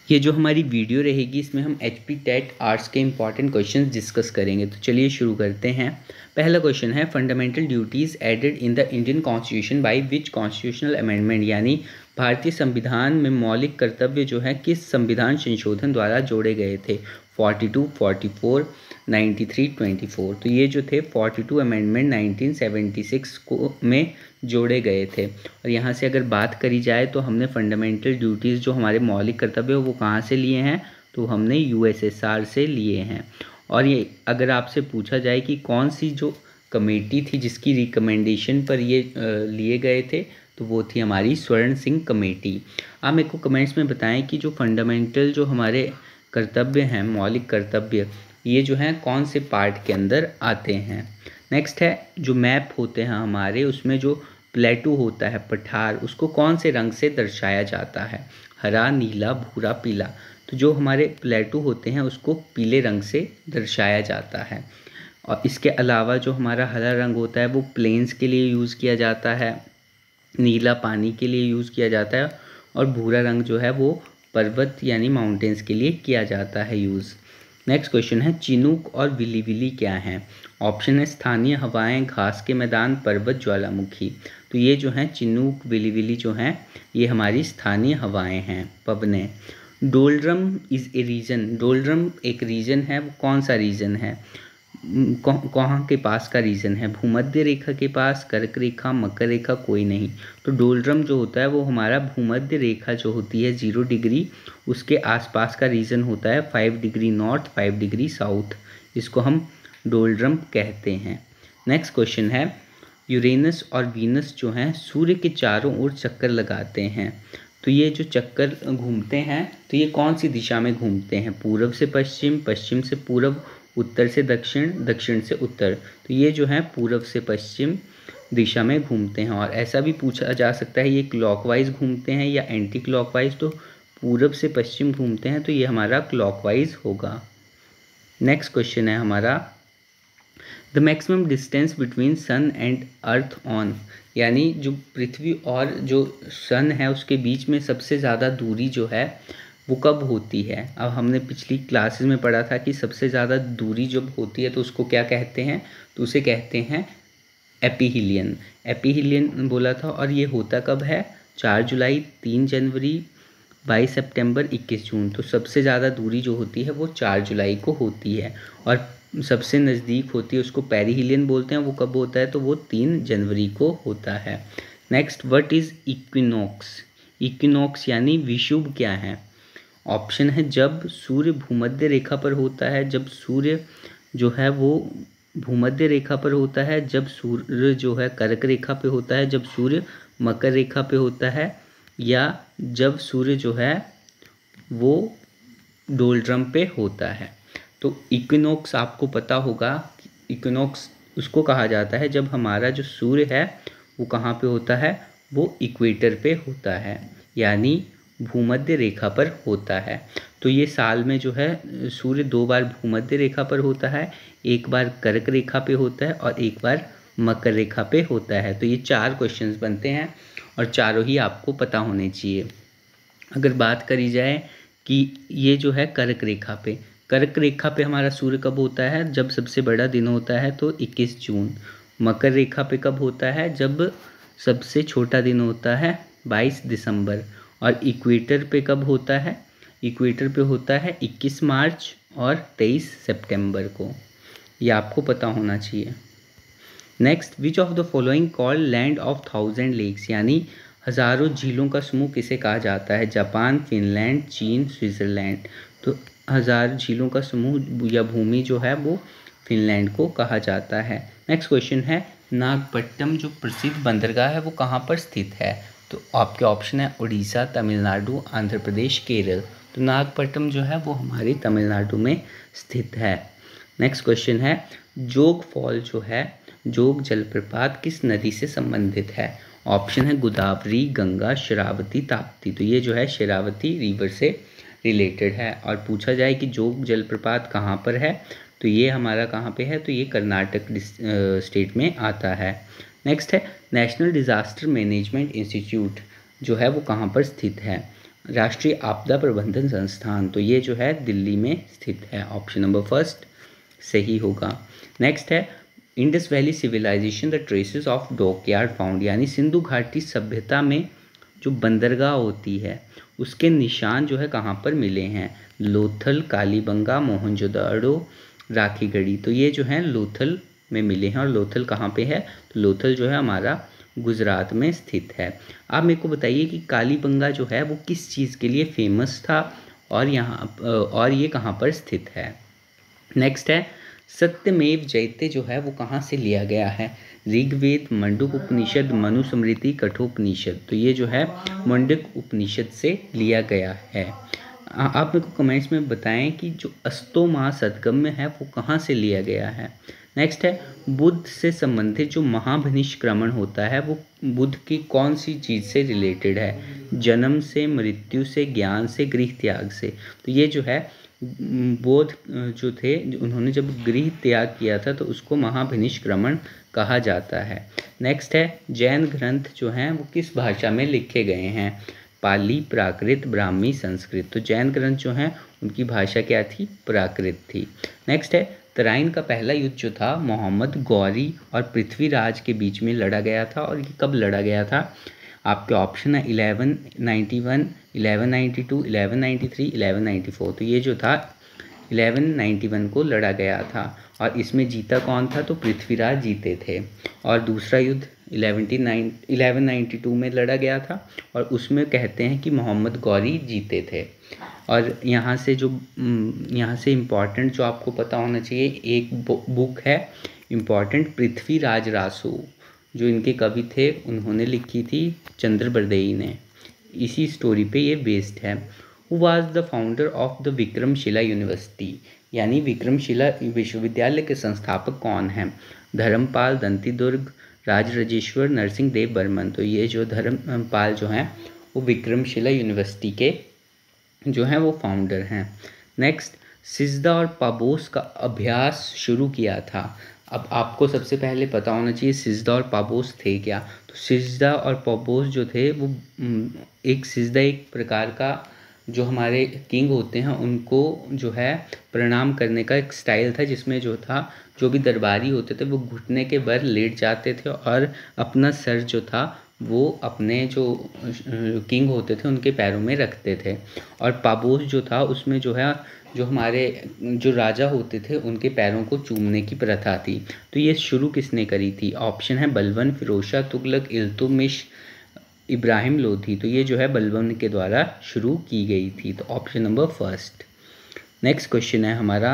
ये जो हमारी वीडियो रहेगी इसमें हम एचपी टेट आर्ट्स के इंपॉर्टेंट क्वेश्चंस डिस्कस करेंगे। तो चलिए शुरू करते हैं। पहला क्वेश्चन है, fundamental duties added in the Indian constitution by which constitutional amendment, यानी भारतीय संविधान में मौलिक कर्तव्य जो है किस संविधान संशोधन द्वारा जोड़े गए थे। 42, 44, 93, 24। तो ये जो थे 42 अमेंडमेंट 1976 को में जोड़े गए थे। और यहाँ से अगर बात करी जाए तो हमने फंडामेंटल ड्यूटीज़ जो हमारे मौलिक कर्तव्य वो कहाँ से लिए हैं, तो हमने यूएसएसआर से लिए हैं। और ये अगर आपसे पूछा जाए कि कौन सी जो कमेटी थी जिसकी रिकमेंडेशन पर ये लिए गए थे, तो वो थी हमारी स्वर्ण सिंह कमेटी। आप मेरे को कमेंट्स में बताएं कि जो फंडामेंटल जो हमारे कर्तव्य हैं, मौलिक कर्तव्य, ये जो हैं कौन से पार्ट के अंदर आते हैं। नेक्स्ट है, जो मैप होते हैं हमारे, उसमें जो प्लेटू होता है, पठार, उसको कौन से रंग से दर्शाया जाता है, हरा, नीला, भूरा, पीला। तो जो हमारे प्लेटू होते हैं उसको पीले रंग से दर्शाया जाता है। और इसके अलावा जो हमारा हरा रंग होता है वो प्लेन्स के लिए यूज़ किया जाता है, नीला पानी के लिए यूज़ किया जाता है, और भूरा रंग जो है वो पर्वत यानी माउंटेन्स के लिए किया जाता है यूज़। नेक्स्ट क्वेश्चन है, चिनूक और विली क्या हैं। ऑप्शन है स्थानीय हवाएं, घास के मैदान, पर्वत, ज्वालामुखी। तो ये जो हैं चिनूक, विली जो हैं ये हमारी स्थानीय हवाएं हैं, पवनें। Doldrum is a region, doldrum एक रीजन है, वो कौन सा रीजन है, कहाँ के पास का रीजन है, भूमध्य रेखा के पास, कर्क रेखा, मकर रेखा, कोई नहीं। तो डोलड्रम जो होता है वो हमारा भूमध्य रेखा जो होती है 0 डिग्री, उसके आसपास का रीजन होता है 5 डिग्री नॉर्थ, 5 डिग्री साउथ, इसको हम डोलड्रम कहते हैं। नेक्स्ट क्वेश्चन है, यूरेनस और वीनस जो हैं सूर्य के चारों ओर चक्कर लगाते हैं। तो ये जो चक्कर घूमते हैं तो ये कौन सी दिशा में घूमते हैं, पूर्व से पश्चिम, पश्चिम से पूर्व, उत्तर से दक्षिण, दक्षिण से उत्तर। तो ये जो है पूर्व से पश्चिम दिशा में घूमते हैं। और ऐसा भी पूछा जा सकता है ये क्लॉकवाइज घूमते हैं या एंटी क्लॉकवाइज। तो पूर्व से पश्चिम घूमते हैं तो ये हमारा क्लॉकवाइज होगा। नेक्स्ट क्वेश्चन है हमारा, the maximum distance between sun and earth on, यानी जो पृथ्वी और जो सन है उसके बीच में सबसे ज़्यादा दूरी जो है वो कब होती है। अब हमने पिछली क्लासेस में पढ़ा था कि सबसे ज़्यादा दूरी जब होती है तो उसको क्या कहते हैं, तो उसे कहते हैं एपीहिलियन, एपीहिलियन बोला था। और ये होता कब है, 4 जुलाई, 3 जनवरी, 22 सितंबर, 21 जून। तो सबसे ज़्यादा दूरी जो होती है वो 4 जुलाई को होती है। और सबसे नज़दीक होती है उसको पेरिहिलियन बोलते हैं, वो कब होता है, तो वो 3 जनवरी को होता है। Next, what is equinox, equinox यानी विषुव क्या है। ऑप्शन है जब सूर्य भूमध्य रेखा पर होता है, जब सूर्य जो है वो भूमध्य रेखा पर होता है, जब सूर्य जो है कर्क रेखा पे होता है, जब सूर्य मकर रेखा पे होता है, या जब सूर्य जो है वो डोलड्रम पे होता है। तो इक्विनॉक्स आपको पता होगा, इक्विनॉक्स उसको कहा जाता है जब हमारा जो सूर्य है वो कहाँ पे होता है, वो इक्वेटर पे होता है, यानी भूमध्य रेखा पर होता है। तो ये साल में जो है सूर्य 2 बार भूमध्य रेखा पर होता है, एक बार कर्क रेखा पे होता है और एक बार मकर रेखा पे होता है। तो ये 4 क्वेश्चंस बनते हैं और चारों ही आपको पता होने चाहिए। अगर बात करी जाए कि ये जो है कर्क रेखा पे, कर्क रेखा पे हमारा सूर्य कब होता है, जब सबसे बड़ा दिन होता है तो 21 जून। मकर रेखा पे कब होता है, जब सबसे छोटा दिन होता है 22 दिसंबर। और इक्वेटर पे कब होता है, इक्वेटर पे होता है 21 मार्च और 23 सितंबर को। ये आपको पता होना चाहिए। Next, which of the following called land of 1000 lakes, यानी हज़ारों झीलों का समूह किसे कहा जाता है, जापान, फिनलैंड, चीन, स्विट्ज़रलैंड। तो 1000 झीलों का समूह या भूमि जो है वो फिनलैंड को कहा जाता है। नेक्स्ट क्वेश्चन है, नागपट्टनम जो प्रसिद्ध बंदरगाह है वो कहाँ पर स्थित है। तो आपके ऑप्शन है उड़ीसा, तमिलनाडु, आंध्र प्रदेश, केरल। तो नागपट्टनम जो है वो हमारी तमिलनाडु में स्थित है। नेक्स्ट क्वेश्चन है, जोग फॉल जो है, जोग जलप्रपात किस नदी से संबंधित है। ऑप्शन है गोदावरी, गंगा, शरावती, ताप्ती। तो ये जो है शरावती रिवर से रिलेटेड है। और पूछा जाए कि जोग जलप्रपात कहाँ पर है, तो ये हमारा कहाँ पे है, तो ये कर्नाटक स्टेट में आता है। नेक्स्ट है, नेशनल डिज़ास्टर मैनेजमेंट इंस्टीट्यूट जो है वो कहाँ पर स्थित है। राष्ट्रीय आपदा प्रबंधन संस्थान, तो ये जो है दिल्ली में स्थित है। ऑप्शन नंबर फर्स्ट सही होगा। नेक्स्ट है Indus valley civilization the traces of dockyard found, यानी सिंधु घाटी सभ्यता में जो बंदरगाह होती है उसके निशान जो है कहाँ पर मिले हैं? लोथल, कालीबंगा, मोहनजोदड़ो, राखीगढ़ी। तो ये जो है लोथल में मिले हैं। और लोथल कहाँ पे है? तो लोथल जो है हमारा गुजरात में स्थित है। आप मेरे को बताइए कि कालीबंगा जो है वो किस चीज़ के लिए फेमस था और ये कहाँ पर स्थित है? नेक्स्ट है सत्यमेव जयते जो है वो कहाँ से लिया गया है? ऋग्वेद, मंडूक उपनिषद, मनुस्मृति, कठोपनिषद। तो ये जो है मंडूक उपनिषद से लिया गया है। आप मेरे को कमेंट्स में बताएं कि जो अस्तोमा सद्गम्य है वो कहाँ से लिया गया है। नेक्स्ट है बुद्ध से संबंधित जो महाभिनिष्क्रमण होता है वो बुद्ध की कौन सी चीज़ से रिलेटेड है? जन्म से, मृत्यु से, ज्ञान से, गृह त्याग से। तो ये जो है बौद्ध जो थे उन्होंने जब गृह त्याग किया था तो उसको महाभिनिष्क्रमण कहा जाता है। नेक्स्ट है जैन ग्रंथ जो हैं वो किस भाषा में लिखे गए हैं? पाली, प्राकृत, ब्राह्मी, संस्कृत। तो जैन ग्रंथ जो हैं उनकी भाषा क्या थी? प्राकृत थी। नेक्स्ट है तराइन का पहला युद्ध जो था मोहम्मद गौरी और पृथ्वीराज के बीच में लड़ा गया था और ये कब लड़ा गया था? आपके ऑप्शन है 1191, 1192, 1193, 1194। तो ये जो था 1191 को लड़ा गया था और इसमें जीता कौन था? तो पृथ्वीराज जीते थे। और दूसरा युद्ध 1192 में लड़ा गया था और उसमें कहते हैं कि मोहम्मद गौरी जीते थे। और यहाँ से इम्पॉर्टेंट जो आपको पता होना चाहिए एक बुक है इम्पॉर्टेंट, पृथ्वीराज रासो जो इनके कवि थे उन्होंने लिखी थी, चंद्र बरदई ने। इसी स्टोरी पे ये बेस्ड है। Who was the founder of the Vikramshila university, यानी विक्रमशिला विश्वविद्यालय के संस्थापक कौन हैं? धर्मपाल, दंतिदुर्ग, राजराजेश्वर, नरसिंह देव बर्मन। तो ये जो धर्मपाल जो हैं वो विक्रमशिला यूनिवर्सिटी के जो हैं वो फाउंडर हैं। नेक्स्ट सिजदा और पाबोस का अभ्यास शुरू किया था। अब आपको सबसे पहले पता होना चाहिए सिजदा और पाबोस थे क्या। तो सिजदा और पाबोस जो थे वो सिजदा एक प्रकार का जो हमारे किंग होते हैं उनको जो है प्रणाम करने का एक स्टाइल था, जिसमें जो भी दरबारी होते थे वो घुटने के बल लेट जाते थे और अपना सर जो था वो अपने जो किंग होते थे उनके पैरों में रखते थे। और पाबोस जो था उसमें जो है जो हमारे जो राजा होते थे उनके पैरों को चूमने की प्रथा थी। तो ये शुरू किसने करी थी? ऑप्शन है बलबन, फिरोज तुगलक, इल्तुतमिश, इब्राहिम लोधी। तो ये जो है बलबन के द्वारा शुरू की गई थी। तो option number first. Next question है हमारा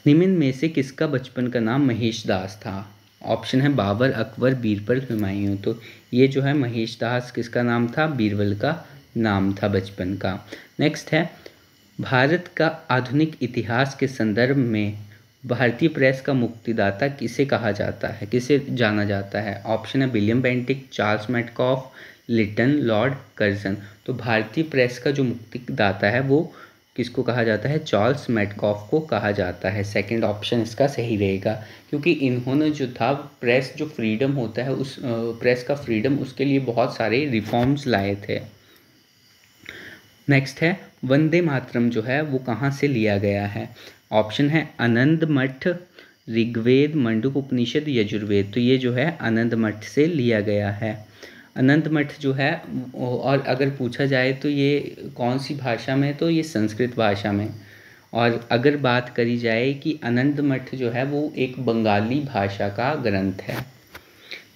निम्न में से किसका बचपन का नाम महेश दास था? ऑप्शन है बाबर, अकबर, बीरबल, हुमायूं। तो ये जो है महेश दास किसका नाम था? बीरबल का नाम था बचपन का। नेक्स्ट है भारत का आधुनिक इतिहास के संदर्भ में भारतीय प्रेस का मुक्तिदाता किसे कहा जाता है, किसे जाना जाता है? ऑप्शन है William Bentinck, Charles Metcalfe, Lytton, Lord Curzon. तो भारतीय प्रेस का जो मुक्तिदाता है वो किसको कहा जाता है? चार्ल्स मैडकॉफ को कहा जाता है। सेकंड ऑप्शन इसका सही रहेगा क्योंकि इन्होंने जो था प्रेस जो फ्रीडम होता है उस प्रेस का फ्रीडम उसके लिए बहुत सारे रिफॉर्म्स लाए थे। नेक्स्ट है वंदे मातरम जो है वो कहाँ से लिया गया है? ऑप्शन है आनंद मठ, ऋग्वेद, मंडूक उपनिषद, यजुर्वेद। तो ये जो है आनंद मठ से लिया गया है। आनंद मठ जो है और अगर पूछा जाए तो ये कौन सी भाषा में? तो ये संस्कृत भाषा में। और अगर बात करी जाए कि आनंद मठ जो है वो एक बंगाली भाषा का ग्रंथ है।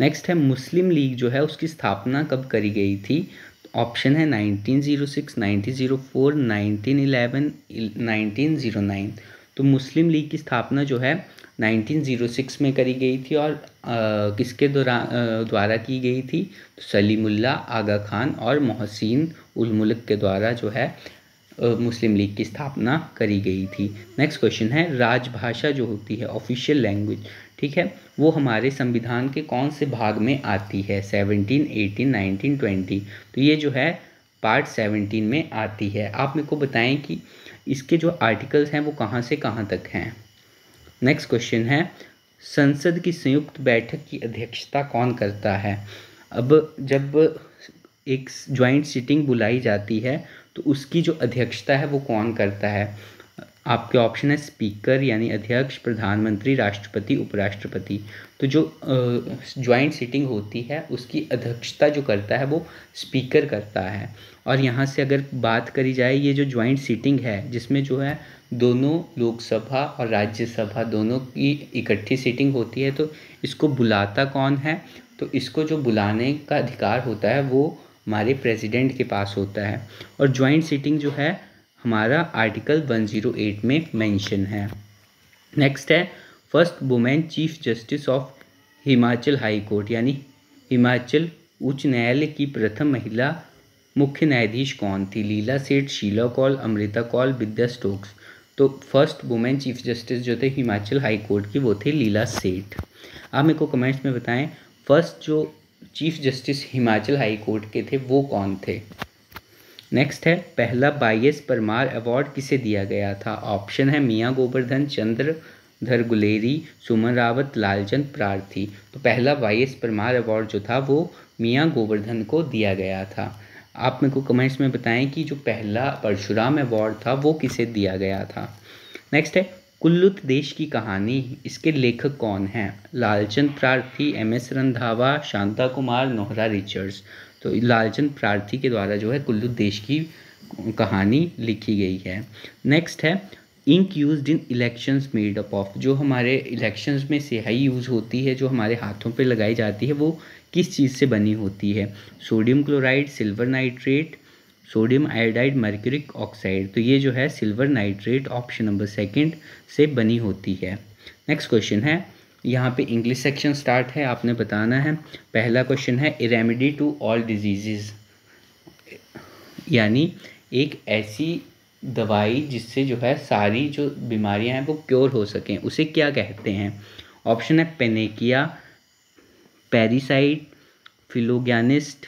नेक्स्ट है मुस्लिम लीग जो है उसकी स्थापना कब करी गई थी? ऑप्शन है 1906, 1904, 1911, 1909। तो मुस्लिम लीग की स्थापना जो है 1906 में करी गई थी और किसके द्वारा की गई थी? तो सलीमुल्लाह, आगा खान और मोहसिन उल मुल्क के द्वारा जो है मुस्लिम लीग की स्थापना करी गई थी। नेक्स्ट क्वेश्चन है राजभाषा जो होती है ऑफिशियल लैंग्वेज, ठीक है, वो हमारे संविधान के कौन से भाग में आती है? 17, 18, 19, 20। तो ये जो है पार्ट 17 में आती है। आप मेरे को बताएं कि इसके जो आर्टिकल्स हैं वो कहाँ से कहाँ तक हैं। नेक्स्ट क्वेश्चन है संसद की संयुक्त बैठक की अध्यक्षता कौन करता है? अब जब एक ज्वाइंट सिटिंग बुलाई जाती है तो उसकी जो अध्यक्षता है वो कौन करता है? आपके ऑप्शन है स्पीकर यानी अध्यक्ष, प्रधानमंत्री, राष्ट्रपति, उपराष्ट्रपति। तो जो ज्वाइंट सिटिंग होती है उसकी अध्यक्षता जो करता है वो स्पीकर करता है। और यहाँ से अगर बात करी जाए, ये जो ज्वाइंट सिटिंग है जिसमें जो है दोनों लोकसभा और राज्यसभा दोनों की इकट्ठी सिटिंग होती है, तो इसको बुलाता कौन है? तो इसको जो बुलाने का अधिकार होता है वो हमारे प्रेसिडेंट के पास होता है। और ज्वाइंट सिटिंग जो है हमारा आर्टिकल 108 में मेंशन है। नेक्स्ट है first women chief justice of Himachal high court, यानी हिमाचल उच्च न्यायालय की प्रथम महिला मुख्य न्यायाधीश कौन थी? लीला सेठ, शीला कौल, अमृता कौल, विद्या स्टोक्स। तो फर्स्ट वुमेन चीफ जस्टिस जो थे हिमाचल हाई कोर्ट की वो थे लीला सेठ। आप मेरे को कमेंट्स में बताएं फर्स्ट जो chief justice Himachal high court के थे वो कौन थे? नेक्स्ट है पहला 22 परमार अवार्ड किसे दिया गया था? ऑप्शन है मियाँ गोवर्धन, चंद्रधर गुलेरी, सुमन रावत, लालचंद प्रार्थी। तो पहला 22 परमार अवार्ड जो था वो मियाँ गोवर्धन को दिया गया था। आप मेरे को कमेंट्स में बताएं कि जो पहला परशुराम अवार्ड था वो किसे दिया गया था। नेक्स्ट है कुल्लूत देश की कहानी, इसके लेखक कौन हैं? लालचंद प्रार्थी, एम.एस. रंधावा, शांता कुमार, नोहरा रिचर्ड्स। तो लालचंद प्रार्थी के द्वारा जो है कुल्लूत देश की कहानी लिखी गई है। नेक्स्ट है ink used in elections made up of, जो हमारे इलेक्शंस में स्याही यूज़ होती है जो हमारे हाथों पे लगाई जाती है वो किस चीज़ से बनी होती है? Sodium chloride, silver nitrate, sodium iodide, mercuric oxide. तो ये जो है सिल्वर नाइट्रेट ऑप्शन नंबर 2 से बनी होती है। नेक्स्ट क्वेश्चन है, यहाँ पे इंग्लिश सेक्शन स्टार्ट है, आपने बताना है। पहला क्वेश्चन है a remedy to all disease, यानी एक ऐसी दवाई जिससे जो है सारी जो बीमारियां हैं वो क्योर हो सकें, उसे क्या कहते हैं? ऑप्शन है पेनेकिया, पैरीसाइड, फिलोग्यानिस्ट,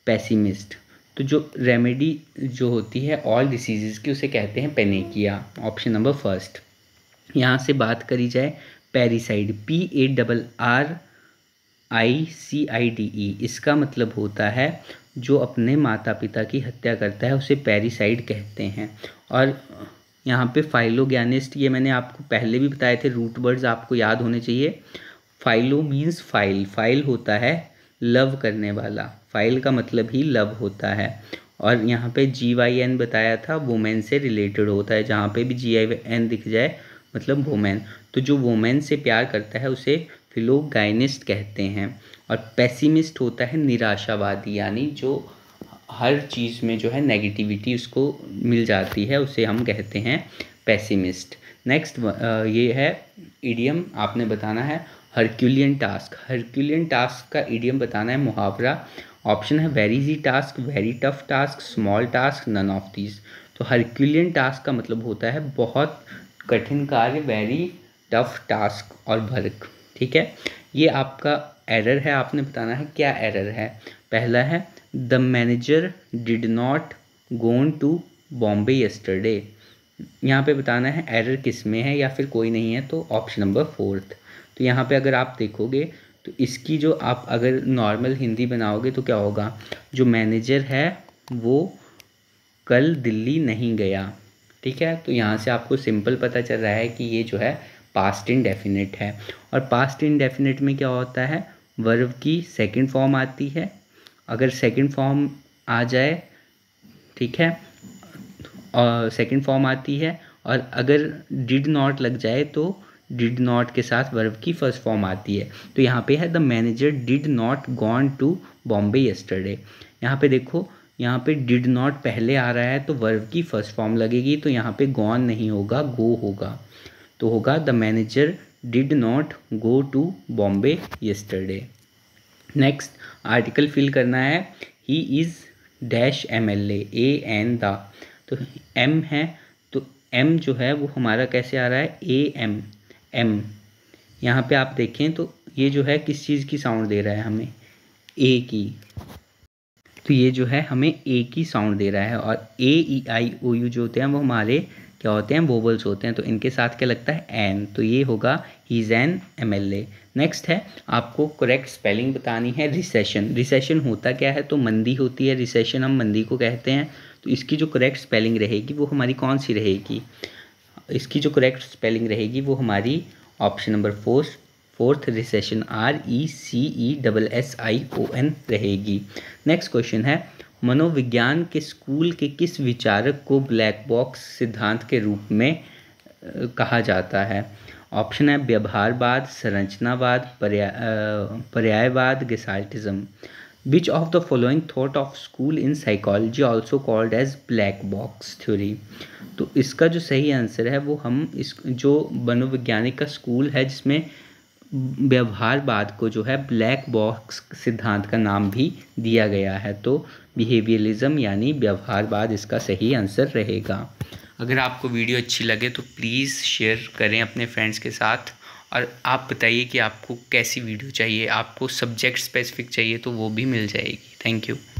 पेसिमिस्ट। तो जो रेमेडी जो होती है ऑल डिसीज़ की उसे कहते हैं पेनेकिया, ऑप्शन नंबर 1। यहाँ से बात करी जाए पैरीसाइड, PARRICIDE, इसका मतलब होता है जो अपने माता पिता की हत्या करता है उसे पैरीसाइड कहते हैं। और यहाँ पे फाइलोग्यानिस्ट, ये मैंने आपको पहले भी बताए थे, रूट वर्ड्स आपको याद होने चाहिए। फाइलो मीन्स फाइल, फाइल होता है लव करने वाला, फाइल का मतलब ही लव होता है। और यहाँ पे GYN बताया था वुमेन से रिलेटेड होता है, जहाँ पे भी GYN दिख जाए मतलब वुमेन। तो जो वुमेन से प्यार करता है उसे फिलोगाइनिस्ट कहते हैं। और पेसिमिस्ट होता है निराशावादी, यानी जो हर चीज़ में जो है नेगेटिविटी उसको मिल जाती है उसे हम कहते हैं पेसिमिस्ट। नेक्स्ट ये है इडियम, आपने बताना है हरक्यूलियन टास्क। हरक्यूलियन टास्क का इडियम बताना है मुहावरा। ऑप्शन है very easy task, very tough task, small task, none of these. तो हरक्यूलियन टास्क का मतलब होता है बहुत कठिन कार्य, वेरी टफ टास्क और वर्क। ठीक है, ये आपका एरर है, आपने बताना है क्या एरर है। पहला है the manager did not gone to Bombay yesterday. यहाँ पे बताना है एरर किस में है या फिर कोई नहीं है, तो ऑप्शन नंबर 4। तो यहाँ पे अगर आप देखोगे तो इसकी जो आप अगर नॉर्मल हिंदी बनाओगे तो क्या होगा, जो मैनेजर है वो कल दिल्ली नहीं गया। ठीक है, तो यहाँ से आपको सिंपल पता चल रहा है कि ये जो है पास्ट इंडेफिनिट है। और पास्ट इंडेफिनिट में क्या होता है, वर्ब की सेकंड फॉर्म आती है। अगर सेकंड फॉर्म आ जाए, ठीक है, और सेकंड फॉर्म आती है, और अगर डिड नॉट लग जाए तो डिड नॉट के साथ वर्ब की फर्स्ट फॉर्म आती है। तो यहाँ पे है the manager did not gone to Bombay yesterday. यहाँ पे देखो, यहाँ पे डिड नॉट पहले आ रहा है तो वर्ब की फर्स्ट फॉर्म लगेगी, तो यहाँ पे गॉन नहीं होगा, गो होगा। तो होगा the manager did not go to Bombay yesterday. Next article fill करना है, he is dash MLA, AN the. तो M है तो M जो है वो हमारा कैसे आ रहा है, AM, M। यहाँ पे आप देखें तो ये जो है किस चीज़ की साउंड दे रहा है हमें, A की। तो ये जो है हमें A की साउंड दे रहा है। और AEIOU जो होते हैं वो हमारे क्या होते हैं, वोवल्स होते हैं। तो इनके साथ क्या लगता है, एन। तो ये होगा he is an MLA। Next है, आपको करेक्ट स्पेलिंग बतानी है। रिसेशन, रिसेशन होता क्या है? तो मंदी होती है, रिसेशन हम मंदी को कहते हैं। तो इसकी जो करेक्ट स्पेलिंग रहेगी वो हमारी कौन सी रहेगी? इसकी जो करेक्ट स्पेलिंग रहेगी वो हमारी option number fourth recession, RECESSION रहेगी। नेक्स्ट क्वेश्चन है, मनोविज्ञान के स्कूल के किस विचारक को ब्लैक बॉक्स सिद्धांत के रूप में कहा जाता है? ऑप्शन है व्यवहारवाद, संरचनावाद, पर्यायवाद, gestaltism. Which of the following thought of school in psychology also called as black box theory? तो इसका जो सही आंसर है वो हम इस जो मनोवैज्ञानिक का स्कूल है जिसमें व्यवहारवाद को जो है ब्लैक बॉक्स सिद्धांत का नाम भी दिया गया है, तो बिहेवियरिज्म यानी व्यवहारवाद इसका सही आंसर रहेगा। अगर आपको वीडियो अच्छी लगे तो प्लीज़ शेयर करें अपने फ्रेंड्स के साथ, और आप बताइए कि आपको कैसी वीडियो चाहिए, आपको सब्जेक्ट स्पेसिफिक चाहिए तो वो भी मिल जाएगी। Thank you.